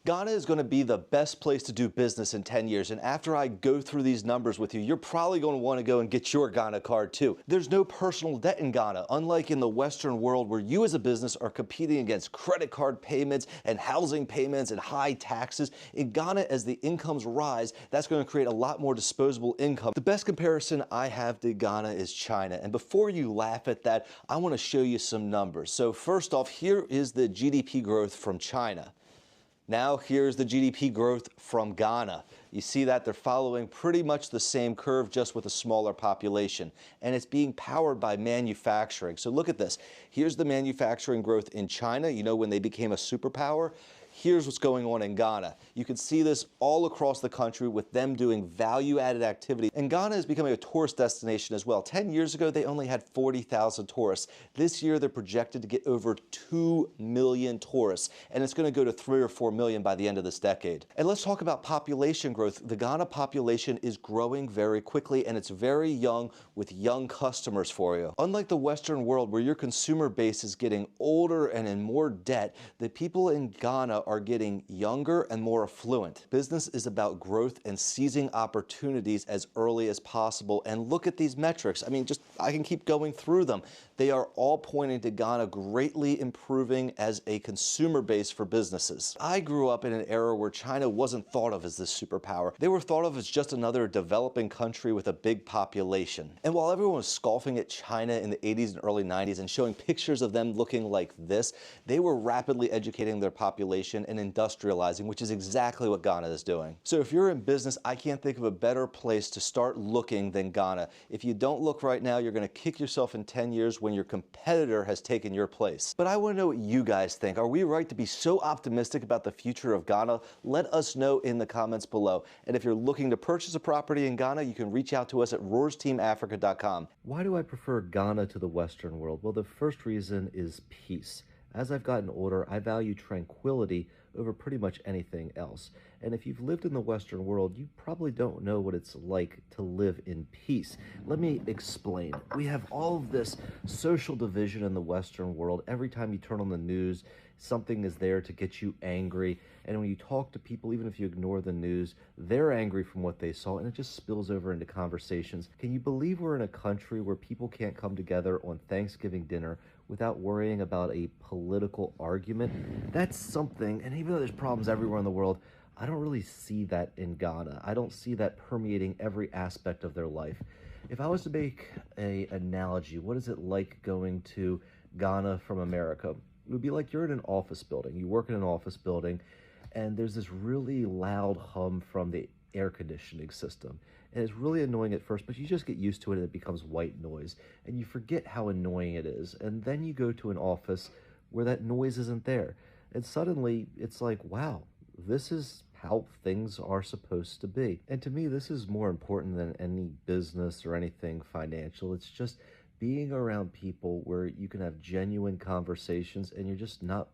Ghana is going to be the best place to do business in 10 years. And after I go through these numbers with you, you're probably going to want to go and get your Ghana card too. There's no personal debt in Ghana, unlike in the Western world where you as a business are competing against credit card payments and housing payments and high taxes. In Ghana, as the incomes rise, that's going to create a lot more disposable income. The best comparison I have to Ghana is China. And before you laugh at that, I want to show you some numbers. So first off, here is the GDP growth from China. Now here's the GDP growth from Ghana. You see that they're following pretty much the same curve, just with a smaller population. And it's being powered by manufacturing. So look at this. Here's the manufacturing growth in China, you know, when they became a superpower. Here's what's going on in Ghana. You can see this all across the country with them doing value-added activity. And Ghana is becoming a tourist destination as well. 10 years ago, they only had 40,000 tourists. This year, they're projected to get over 2 million tourists, and it's going to go to 3 or 4 million by the end of this decade. And let's talk about population growth. The Ghana population is growing very quickly, and it's very young with young customers for you. Unlike the Western world, where your consumer base is getting older and in more debt, the people in Ghana are getting younger and more affluent. Business is about growth and seizing opportunities as early as possible. And look at these metrics. I mean, I can keep going through them. They are all pointing to Ghana greatly improving as a consumer base for businesses. I grew up in an era where China wasn't thought of as this superpower. They were thought of as just another developing country with a big population. And while everyone was scoffing at China in the 80s and early 90s and showing pictures of them looking like this, they were rapidly educating their population and industrializing, which is exactly what Ghana is doing. So if you're in business, I can't think of a better place to start looking than Ghana. If you don't look right now, you're going to kick yourself in 10 years when your competitor has taken your place. But I want to know what you guys think. Are we right to be so optimistic about the future of Ghana? Let us know in the comments below. And if you're looking to purchase a property in Ghana, you can reach out to us at roarsteamafrica.com. Why do I prefer Ghana to the Western world? Well, the first reason is peace. As I've gotten older, I value tranquility over pretty much anything else. And if you've lived in the Western world, you probably don't know what it's like to live in peace. Let me explain. We have all of this social division in the Western world. Every time you turn on the news, something is there to get you angry. And when you talk to people, even if you ignore the news, they're angry from what they saw, and it just spills over into conversations. Can you believe we're in a country where people can't come together on Thanksgiving dinner without worrying about a political argument? That's something, and even though there's problems everywhere in the world, I don't really see that in Ghana. I don't see that permeating every aspect of their life. If I was to make an analogy, what is it like going to Ghana from America? It would be like you're in an office building. You work in an office building, and there's this really loud hum from the air conditioning system. And it's really annoying at first, but you just get used to it and it becomes white noise. And you forget how annoying it is. And then you go to an office where that noise isn't there. And suddenly it's like, wow, this is how things are supposed to be. And to me, this is more important than any business or anything financial. It's just being around people where you can have genuine conversations and you're just not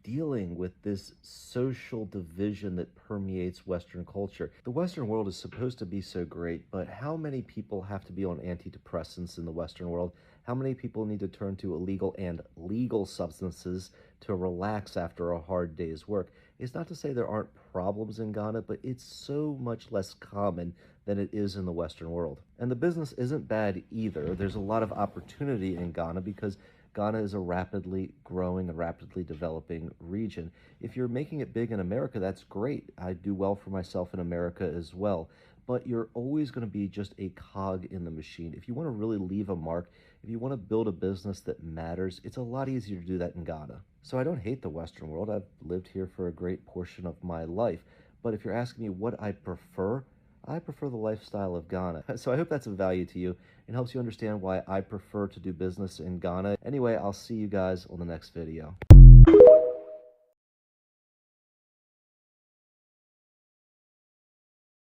dealing with this social division that permeates Western culture. The Western world is supposed to be so great, but how many people have to be on antidepressants in the Western world? How many people need to turn to illegal and legal substances to relax after a hard day's work? It's not to say there aren't problems in Ghana, but it's so much less common than it is in the Western world. And the business isn't bad either. There's a lot of opportunity in Ghana because Ghana is a rapidly growing and rapidly developing region. If you're making it big in America, that's great. I do well for myself in America as well. But you're always going to be just a cog in the machine. If you want to really leave a mark, if you want to build a business that matters, it's a lot easier to do that in Ghana. So I don't hate the Western world. I've lived here for a great portion of my life. But if you're asking me what I prefer the lifestyle of Ghana. So I hope that's of value to you and helps you understand why I prefer to do business in Ghana. Anyway, I'll see you guys on the next video.